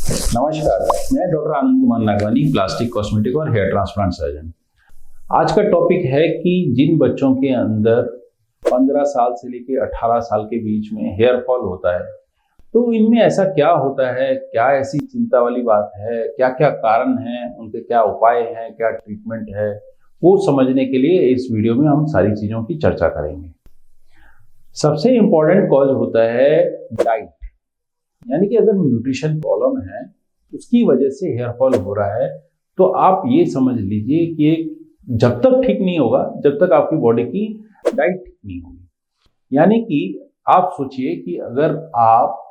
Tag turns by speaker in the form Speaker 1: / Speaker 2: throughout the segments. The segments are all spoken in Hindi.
Speaker 1: नमस्कार, मैं doctor Anand Kumar Nagwani, plastic, cosmetic और हेयर ट्रांसप्लांट सर्जन। आज का टॉपिक है कि जिन बच्चों के अंदर 15 साल से लेकर 18 साल के बीच में हेयर फॉल होता है, तो इनमें ऐसा क्या होता है, क्या ऐसी चिंता वाली बात है, क्या क्या कारण हैं, उनके क्या उपाय हैं, क्या ट्रीटमेंट है, वो समझने के लिए इस वीडियो में हम सारी चीज़ों की चर्चा करेंगे। सबसे इम्पोर्टेंट कॉज होता है डाइट, यानी कि अगर न्यूट्रिशन प्रॉब्लम है उसकी वजह से हेयर फॉल हो रहा है, तो आप ये समझ लीजिए कि जब तक ठीक नहीं होगा, जब तक आपकी बॉडी की डाइट ठीक नहीं होगी। यानी कि आप सोचिए कि अगर आप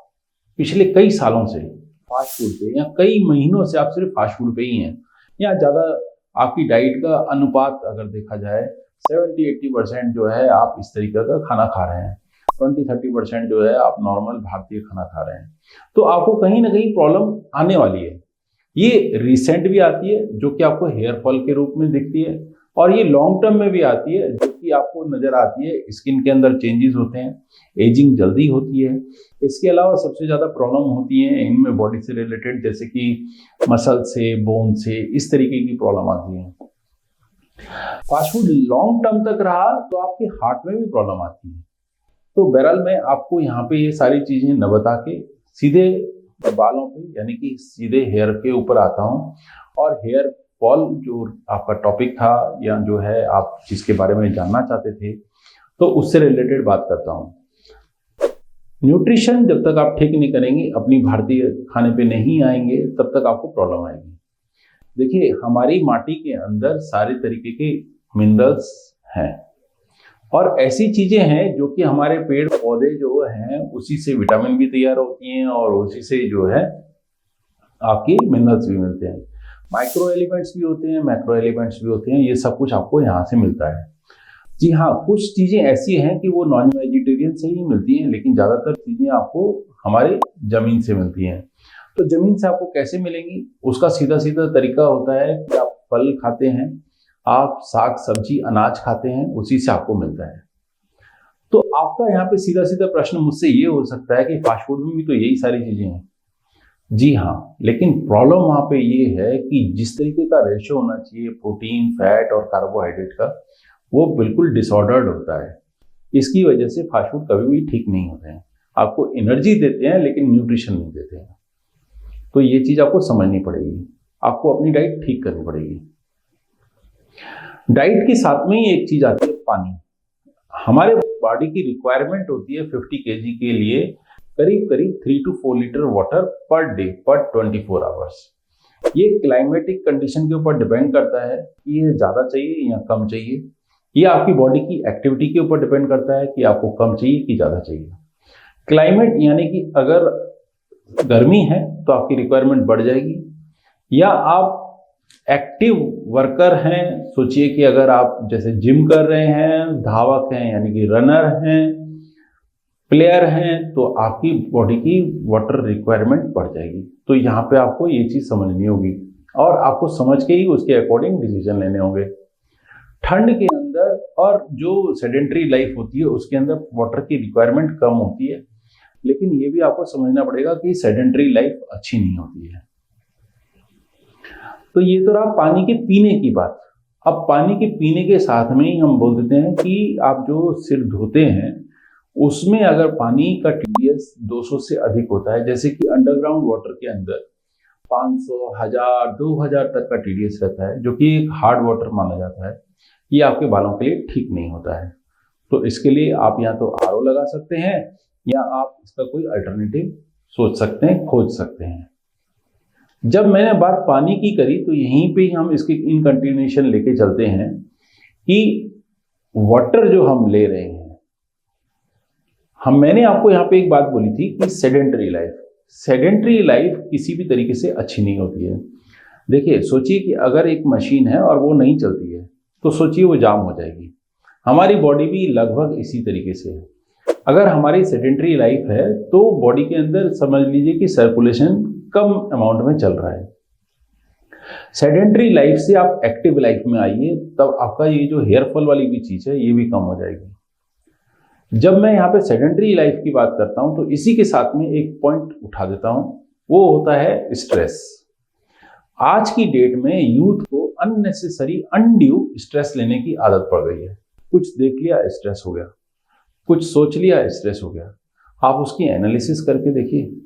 Speaker 1: पिछले कई सालों से फास्ट फूड पे या कई महीनों से आप सिर्फ फास्ट फूड पे ही हैं, या ज़्यादा आपकी डाइट का अनुपात अगर देखा जाए 70-80% जो है आप इस तरीके का खाना खा रहे हैं, 20-30% जो है आप नॉर्मल भारतीय खाना खा रहे हैं, तो आपको कहीं ना कहीं प्रॉब्लम आने वाली है। ये रिसेंट भी आती है जो कि आपको हेयर फॉल के रूप में दिखती है, और ये लॉन्ग टर्म में भी आती है जो कि आपको नजर आती है। स्किन के अंदर चेंजेस होते हैं, एजिंग जल्दी होती है। इसके अलावा सबसे ज़्यादा प्रॉब्लम होती है इनमें बॉडी से रिलेटेड, जैसे कि मसल से, बोन से, इस तरीके की प्रॉब्लम आती है। फास्ट फूड लॉन्ग टर्म तक रहा तो आपके हार्ट में भी प्रॉब्लम आती है। तो बहरहाल मैं आपको यहाँ पे ये सारी चीजें न बता के सीधे बालों पे, यानी कि सीधे हेयर के ऊपर आता हूँ, और हेयर फॉल जो आपका टॉपिक था या जो है आप जिसके बारे में जानना चाहते थे, तो उससे रिलेटेड बात करता हूँ। न्यूट्रिशन जब तक आप ठीक नहीं करेंगे, अपनी भारतीय खाने पे नहीं आएंगे, तब तक आपको प्रॉब्लम आएगी। देखिए, हमारी माटी के अंदर सारे तरीके के मिनरल्स हैं, और ऐसी चीजें हैं जो कि हमारे पेड़ पौधे जो हैं उसी से विटामिन भी तैयार होती हैं, और उसी से जो है आपकी मिनरल्स भी मिलते हैं। माइक्रो एलिमेंट्स भी होते हैं, मैक्रो एलिमेंट्स भी होते हैं, ये सब कुछ आपको यहाँ से मिलता है। जी हाँ, कुछ चीजें ऐसी हैं कि वो नॉन वेजिटेरियन से ही मिलती हैं, लेकिन ज्यादातर चीजें आपको हमारे जमीन से मिलती हैं। तो जमीन से आपको कैसे मिलेंगी, उसका सीधा सीधा तरीका होता है कि आप फल खाते हैं, आप साग सब्जी अनाज खाते हैं, उसी से आपको मिलता है। तो आपका यहाँ पे सीधा सीधा प्रश्न मुझसे ये हो सकता है कि फास्ट फूड में भी तो यही सारी चीजें हैं। जी हाँ, लेकिन प्रॉब्लम वहां पे ये है कि जिस तरीके का रेशो होना चाहिए प्रोटीन, फैट और कार्बोहाइड्रेट का, वो बिल्कुल डिसऑर्डर्ड होता है। इसकी वजह से फास्ट फूड कभी भी ठीक नहीं होते हैं। आपको एनर्जी देते हैं लेकिन न्यूट्रिशन नहीं देते हैं। तो ये चीज आपको समझनी पड़ेगी, आपको अपनी डाइट ठीक करनी पड़ेगी। डाइट के साथ में ही एक चीज आती है पानी। हमारे बॉडी की रिक्वायरमेंट होती है 50 kg के लिए करीब करीब 3 to 4 litre water per day पर 24 आवर्स। ये क्लाइमेटिक कंडीशन के ऊपर डिपेंड करता है कि ये ज़्यादा चाहिए या कम चाहिए। ये आपकी बॉडी की एक्टिविटी के ऊपर डिपेंड करता है कि आपको कम चाहिए कि ज़्यादा चाहिए। क्लाइमेट यानी कि अगर गर्मी है तो आपकी रिक्वायरमेंट बढ़ जाएगी, या आप एक्टिव वर्कर हैं, सोचिए कि अगर आप जैसे जिम कर रहे हैं, धावक हैं यानी कि रनर हैं, प्लेयर हैं, तो आपकी बॉडी की वाटर रिक्वायरमेंट बढ़ जाएगी। तो यहाँ पे आपको ये चीज समझनी होगी, और आपको समझ के ही उसके अकॉर्डिंग डिसीजन लेने होंगे। ठंड के अंदर और जो सेडेंटरी लाइफ होती है उसके अंदर वाटर की रिक्वायरमेंट कम होती है, लेकिन ये भी आपको समझना पड़ेगा कि सेडेंटरी लाइफ अच्छी नहीं होती है। तो ये तो रहा पानी के पीने की बात। अब पानी के पीने के साथ में ही हम बोल देते हैं कि आप जो सिर धोते हैं उसमें अगर पानी का TDS 200 से अधिक होता है, जैसे कि अंडरग्राउंड वाटर के अंदर 500, 1000, 2000 तक का TDS रहता है, जो कि एक हार्ड वाटर माना जाता है, ये आपके बालों के लिए ठीक नहीं होता है। तो इसके लिए आप या तो RO लगा सकते हैं, या आप इसका कोई अल्टरनेटिव सोच सकते हैं, खोज सकते हैं। जब मैंने बात पानी की करी तो यहीं पे ही हम इसकी इन कंटिन्यूएशन लेके चलते हैं कि वाटर जो हम ले रहे हैं, मैंने आपको यहाँ पे एक बात बोली थी कि सेडेंटरी लाइफ किसी भी तरीके से अच्छी नहीं होती है। देखिए, सोचिए कि अगर एक मशीन है और वो नहीं चलती है तो सोचिए वो जाम हो जाएगी। हमारी बॉडी भी लगभग इसी तरीके से है। अगर हमारी सेडेंटरी लाइफ है तो बॉडी के अंदर समझ लीजिए कि सर्कुलेशन कम अमाउंट में चल रहा है। सेडेंटरी लाइफ से आप एक्टिव लाइफ में आइए, तब आपका ये जो हेयर फॉल वाली भी चीज है ये भी कम हो जाएगी। जब मैं यहाँ पे सेडेंटरी लाइफ की बात करता हूँ तो इसी के साथ में एक पॉइंट उठा देता हूँ वो होता है स्ट्रेस। आज की डेट में यूथ को अननेसेसरी अनड्यू स्ट्रेस लेने की आदत पड़ गई है। कुछ देख लिया स्ट्रेस हो गया, कुछ सोच लिया स्ट्रेस हो गया। आप उसकी एनालिसिस करके देखिए,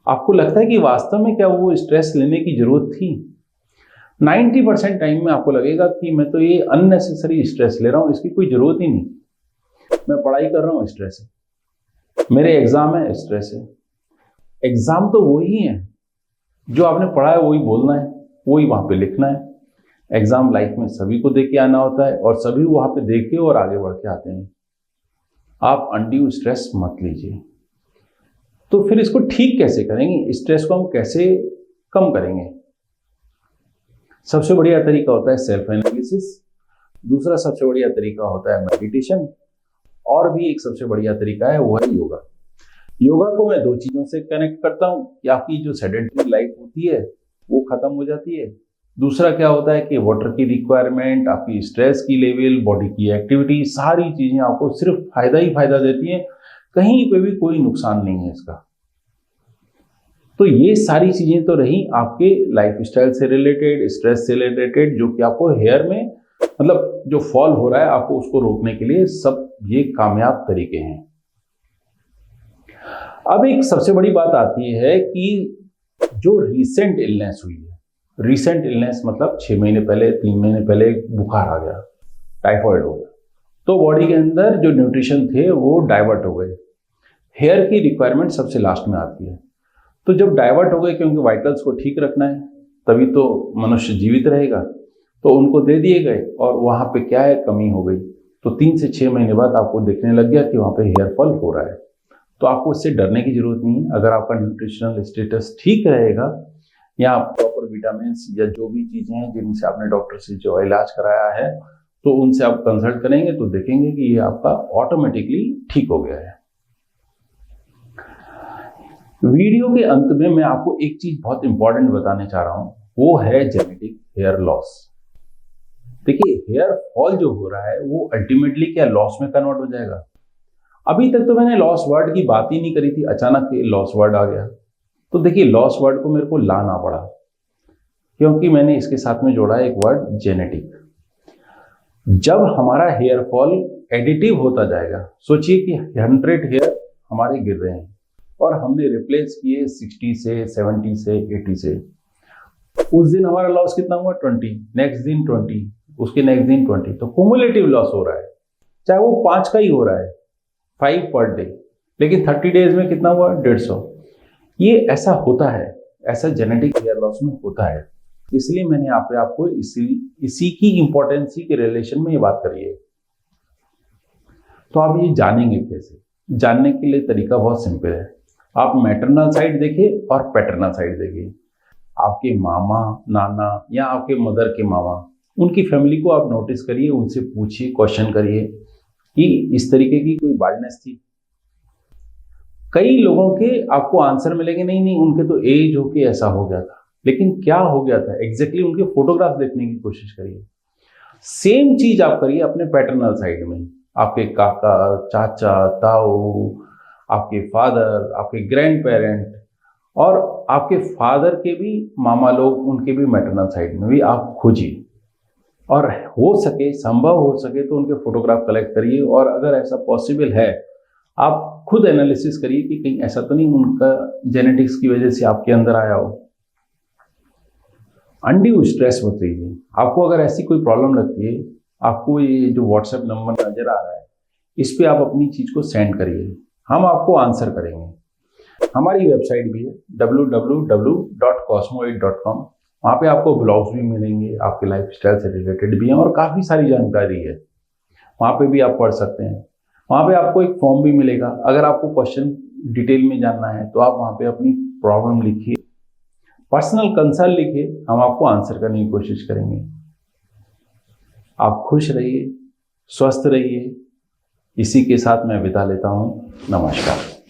Speaker 1: आपको लगता है कि वास्तव में क्या वो स्ट्रेस लेने की जरूरत थी? 90% टाइम में आपको लगेगा कि मैं तो ये अननेसेसरी स्ट्रेस ले रहा हूं, इसकी कोई जरूरत ही नहीं। मैं पढ़ाई कर रहा हूं, स्ट्रेस है। मेरे एग्जाम है, स्ट्रेस है। एग्जाम तो वही है, जो आपने पढ़ा है वही बोलना है, वही वहां पे लिखना है। एग्जाम लाइफ में सभी को देख के आना होता है और सभी वहां पे देख के और आगे बढ़ के आते हैं। आप अनड्यू स्ट्रेस मत लीजिए। तो फिर इसको ठीक कैसे करेंगे? स्ट्रेस को हम कैसे कम करेंगे? सबसे बढ़िया तरीका होता है सेल्फ एनालिसिस। दूसरा सबसे बढ़िया तरीका होता है मेडिटेशन। और भी एक सबसे बढ़िया तरीका है, वो है योगा। योगा को मैं दो चीजों से कनेक्ट करता हूं कि आपकी जो सेडेंटरी लाइफ होती है वो खत्म हो जाती है। दूसरा क्या होता है कि वाटर की रिक्वायरमेंट, आपकी स्ट्रेस की लेवल, बॉडी की एक्टिविटी, सारी चीजें आपको सिर्फ फायदा ही फायदा देती हैं। कहीं पे भी कोई नुकसान नहीं है इसका। तो ये सारी चीजें तो रही आपके लाइफस्टाइल से रिलेटेड, स्ट्रेस से रिलेटेड, जो कि आपको हेयर में मतलब जो फॉल हो रहा है आपको उसको रोकने के लिए सब ये कामयाब तरीके हैं। अब एक सबसे बड़ी बात आती है कि जो रीसेंट इलनेस हुई है, रीसेंट इलनेस मतलब 6 महीने पहले, 3 महीने पहले बुखार आ गया, टाइफाइड हो गया, तो बॉडी के अंदर जो न्यूट्रिशन थे वो डाइवर्ट हो गए। हेयर की रिक्वायरमेंट सबसे लास्ट में आती है। तो जब डाइवर्ट हो गए, क्योंकि वाइटल्स को ठीक रखना है तभी तो मनुष्य जीवित रहेगा, तो उनको दे दिए गए और वहां पे क्या है, कमी हो गई। तो 3 से 6 महीने बाद आपको देखने लग गया कि वहां पे हेयर फॉल हो रहा है। तो आपको इससे डरने की जरूरत नहीं है। अगर आपका न्यूट्रिशनल स्टेटस ठीक रहेगा या प्रॉपर विटामिन या जो भी चीजें हैं जिनसे आपने डॉक्टर से जो इलाज कराया है, तो उनसे आप कंसल्ट करेंगे तो देखेंगे कि ये आपका ऑटोमेटिकली ठीक हो गया है। वीडियो के अंत में मैं आपको एक चीज बहुत इंपॉर्टेंट बताने चाह रहा हूं, वो है जेनेटिक हेयर लॉस। देखिए, हेयर फॉल जो हो रहा है वो अल्टीमेटली क्या लॉस में कन्वर्ट हो जाएगा? अभी तक तो मैंने लॉस वर्ड की बात ही नहीं करी थी, अचानक लॉस वर्ड आ गया। तो देखिए, लॉस वर्ड को मेरे को लाना पड़ा क्योंकि मैंने इसके साथ में जोड़ा एक वर्ड जेनेटिक। जब हमारा हेयर फॉल एडिटिव होता जाएगा, सोचिए कि 100 हेयर हमारे गिर रहे हैं और हमने रिप्लेस किए 60 से, 70 से, 80 से। उस दिन हमारा लॉस कितना हुआ? 20, नेक्स्ट दिन 20, उसके नेक्स्ट दिन 20। तो कुमुलेटिव लॉस हो रहा है, चाहे वो 5 का ही हो रहा है, 5 पर डे, लेकिन 30 डेज में कितना हुआ? 150। ये ऐसा होता है, ऐसा जेनेटिक हेयर लॉस में होता है। इसलिए मैंने आपको इसी की इंपॉर्टेंसी के रिलेशन में ये बात करी है। तो आप ये जानेंगे कैसे? जानने के लिए तरीका बहुत सिंपल है। आप मैटरनल साइड देखिए और पैटर्नल साइड देखिए। आपके मामा, नाना या आपके मदर के मामा, उनकी फैमिली को आप नोटिस करिए, उनसे पूछिए, क्वेश्चन करिए कि इस तरीके की कोई बाल्डनेस थी। कई लोगों के आपको आंसर मिलेंगे, नहीं नहीं उनके तो एज होके ऐसा हो गया था। लेकिन क्या हो गया था एग्जैक्टली उनके फोटोग्राफ देखने की कोशिश करिए। सेम चीज आप करिए अपने पैटर्नल साइड में। आपके काका, चाचा, ताऊ, आपके फादर, आपके ग्रैंड पेरेंट और आपके फादर के भी मामा लोग, उनके भी मैटरनल साइड में भी आप खोजिए और हो सके, संभव हो सके तो उनके फोटोग्राफ कलेक्ट करिए। और अगर ऐसा पॉसिबल है, आप खुद एनालिसिस करिए कि कहीं ऐसा तो नहीं उनका जेनेटिक्स की वजह से आपके अंदर आया हो। अनड्यू स्ट्रेस मत लीजिए। आपको अगर ऐसी कोई प्रॉब्लम लगती है, आपको ये जो व्हाट्सएप नंबर नजर आ रहा है, इस पे आप अपनी चीज को सेंड करिए, हम आपको आंसर करेंगे। हमारी वेबसाइट भी है www.cosmo8.com। वहाँ पे आपको ब्लॉग्स भी मिलेंगे, आपके लाइफस्टाइल से रिलेटेड भी हैं और काफ़ी सारी जानकारी है, वहाँ पे भी आप पढ़ सकते हैं। वहाँ पे आपको एक फॉर्म भी मिलेगा, अगर आपको क्वेश्चन डिटेल में जानना है तो आप वहाँ पे अपनी प्रॉब्लम लिखिए, पर्सनल कंसर्न लिखिए, हम आपको आंसर करने की कोशिश करेंगे। आप खुश रहिए, स्वस्थ रहिए। इसी के साथ मैं विदा लेता हूँ। नमस्कार।